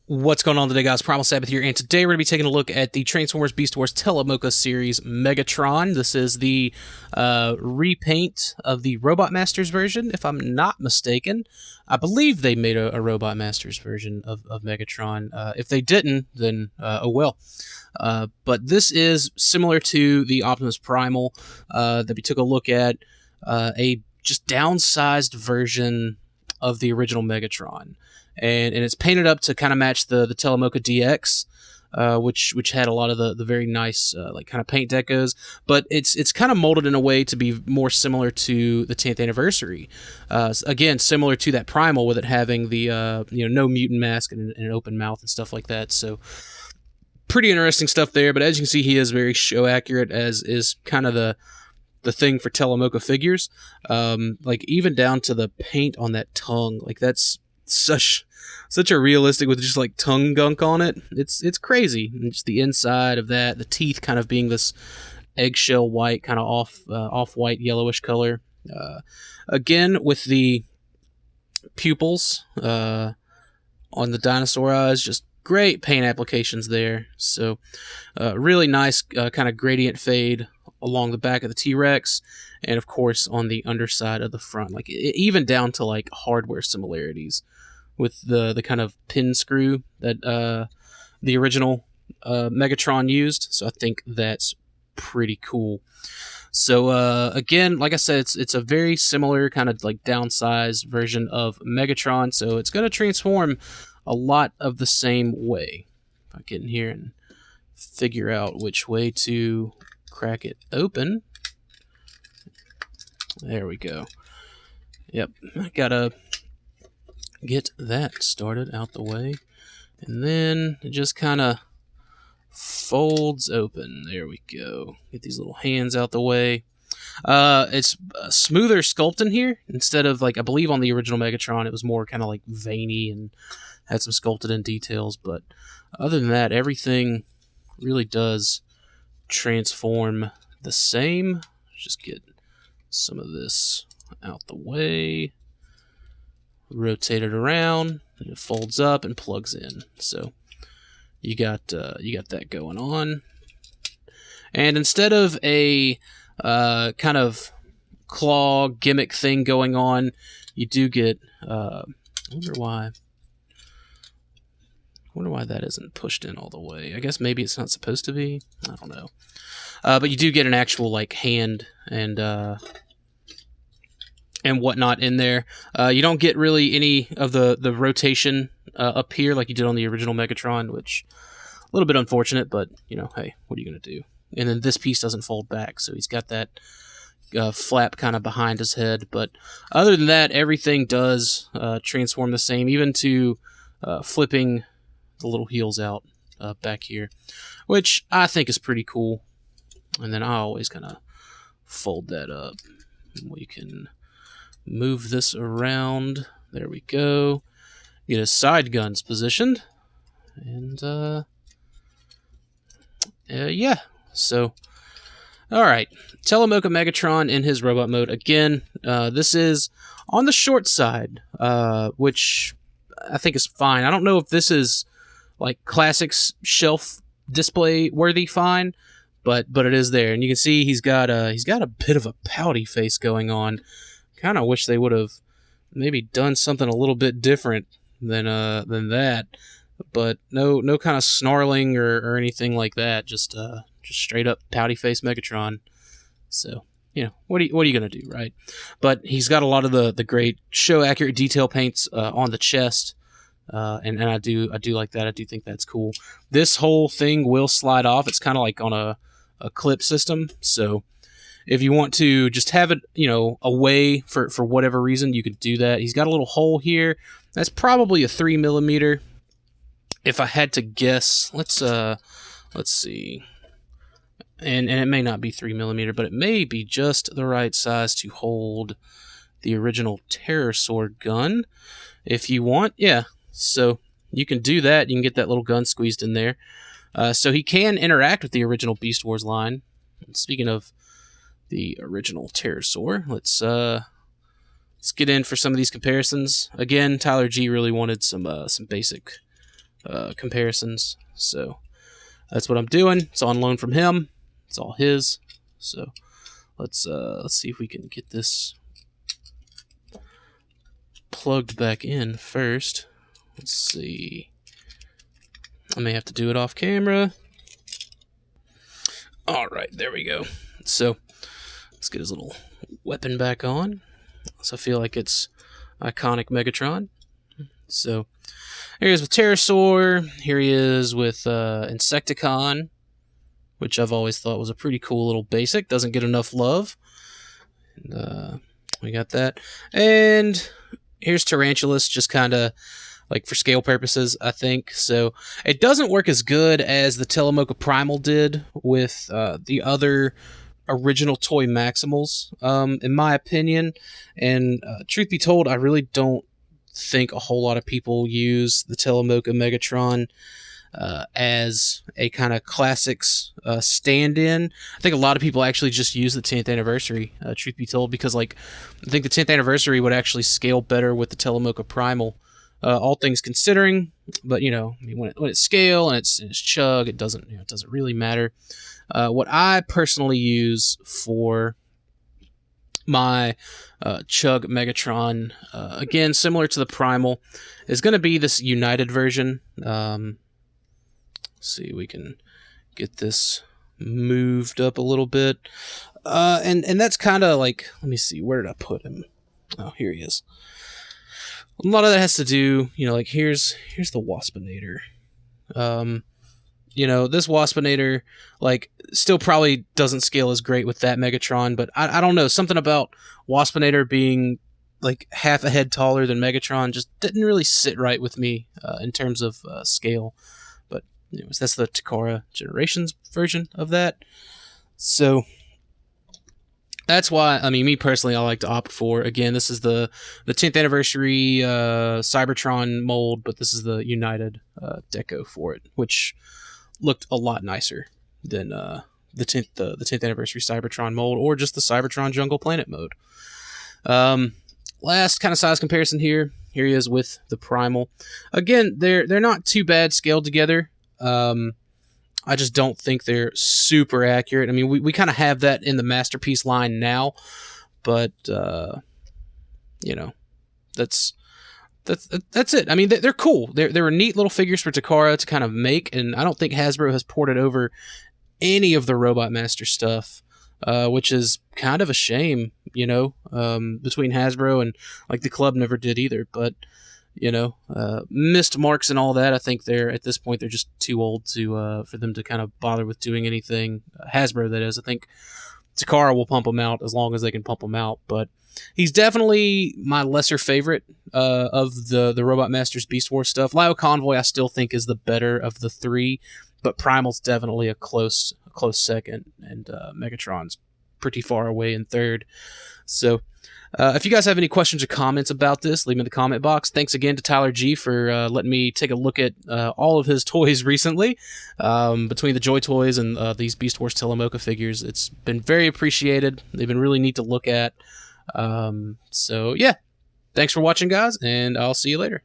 What's going on today, guys? Primal Sabbath here, and today we're going to be taking a look at the Transformers Beast Wars Telemocha series Megatron. This is the repaint of the Robot Masters version, if I'm not mistaken. I believe they made a Robot Masters version of Megatron. If they didn't, then oh well. But this is similar to the Optimus Primal that we took a look at, a just downsized version of the original Megatron. And it's painted up to kind of match the Telemocha DX, which had a lot of the very nice like kind of paint decos, but it's kind of molded in a way to be more similar to the 10th anniversary. Again, similar to that Primal, with it having the no mutant mask and an open mouth and stuff like that. So pretty interesting stuff there. But as you can see, he is very show accurate, as is kind of the thing for Telemocha figures. Like even down to the paint on that tongue, like that's such a realistic, with just like tongue gunk on it. It's crazy. And just the inside of that, the teeth kind of being this eggshell white, kind of off white yellowish color. Again, with the pupils on the dinosaur eyes, just great paint applications there. So really nice kind of gradient fade along the back of the T-Rex, and of course on the underside of the front, like even down to like hardware similarities with the kind of pin screw that the original Megatron used. So I think that's pretty cool. So again, like I said, it's a very similar kind of like downsized version of Megatron, so it's going to transform a lot of the same way. If I get in here and figure out which way to crack it open. There we go. Yep, I gotta get that started out the way, and then it just kind of folds open. There we go. Get these little hands out the way. It's a smoother sculpt in here, instead of, like, I believe on the original Megatron it was more kind of like veiny and had some sculpted in details, but other than that, everything really does transform the same. Just get some of this out the way, rotate it around, and it folds up and plugs in. So you got that going on. And instead of a kind of claw gimmick thing going on, you do get I wonder why that isn't pushed in all the way. I guess maybe it's not supposed to be. I don't know. But you do get an actual like hand and whatnot in there. You don't get really any of the rotation up here like you did on the original Megatron, which a little bit unfortunate, but hey, what are you gonna do? And then this piece doesn't fold back, so he's got that flap kind of behind his head. But other than that, everything does transform the same, even to flipping the little heels out back here, which I think is pretty cool. And then I always kind of fold that up. We can move this around. There we go. Get his side guns positioned. And yeah. So, alright. Telemocha Megatron in his robot mode. Again, this is on the short side, which I think is fine. I don't know if this is like classics shelf display worthy fine, but it is there, and you can see he's got a bit of a pouty face going on. Kind of wish they would have maybe done something a little bit different than that, but no kind of snarling or anything like that. Just straight up pouty face Megatron. So what are you gonna do, right? But he's got a lot of the great show accurate detail paints on the chest. And I do like that. I do think that's cool. This whole thing will slide off. It's kind of like on a clip system. So if you want to just have it, away for whatever reason, you could do that. He's got a little hole here. That's probably a 3mm. If I had to guess, let's see. And it may not be 3mm, but it may be just the right size to hold the original Pterosaur gun if you want. Yeah. So you can do that. You can get that little gun squeezed in there. So he can interact with the original Beast Wars line. And speaking of the original Pterosaur, let's get in for some of these comparisons. Again, Tyler G really wanted some basic comparisons. So that's what I'm doing. It's on loan from him. It's all his. So let's see if we can get this plugged back in first. Let's see. I may have to do it off camera. All right, there we go. So let's get his little weapon back on. So I feel like it's iconic Megatron. So here he is with Pterosaur. Here he is with Insecticon, which I've always thought was a pretty cool little basic. Doesn't get enough love. And, we got that. And here's Tarantulas, just kind of like for scale purposes, I think. So it doesn't work as good as the Telemocha Primal did with the other original toy Maximals, in my opinion. And truth be told, I really don't think a whole lot of people use the Telemocha Megatron as a kind of classics stand-in. I think a lot of people actually just use the 10th anniversary, truth be told, because like I think the 10th anniversary would actually scale better with the Telemocha Primal, all things considering. But you know, I mean, when it's scale and it's chug, it doesn't really matter. What I personally use for my Chug Megatron, again, similar to the Primal, is going to be this United version. See, we can get this moved up a little bit. And that's kind of like, let me see, where did I put him? Oh, here he is. A lot of that has to do, you know, like here's the Waspinator. You know, this Waspinator, like, still probably doesn't scale as great with that Megatron, but I don't know, something about Waspinator being like half a head taller than Megatron just didn't really sit right with me in terms of scale. But anyways, that's the Takara Generations version of that. So that's why, I mean, me personally, I like to opt for, again, this is the 10th anniversary Cybertron mold, but this is the United deco for it, which looked a lot nicer than the 10th anniversary Cybertron mold, or just the Cybertron Jungle Planet mode. Last kind of size comparison here. Here he is with the Primal. Again, they're not too bad scaled together. I just don't think they're super accurate. I mean, we kind of have that in the Masterpiece line now, but you know, that's it. I mean, they're cool. They're neat little figures for Takara to kind of make, and I don't think Hasbro has ported over any of the Robot Master stuff, which is kind of a shame, you know, between Hasbro and like the club never did either. But you know, missed marks and all that. I think they're at this point they're just too old to for them to kind of bother with doing anything. Hasbro, that is. I think Takara will pump them out as long as they can pump them out, but he's definitely my lesser favorite of the Robot Masters Beast Wars stuff. Lio Convoy I still think is the better of the three, but Primal's definitely a close second, and Megatron's pretty far away in third. So if you guys have any questions or comments about this, leave them in the comment box. Thanks again to Tyler G for letting me take a look at all of his toys recently, between the Joy Toys and these Beast Wars Telemocha figures. It's been very appreciated. They've been really neat to look at. So yeah, thanks for watching, guys, and I'll see you later.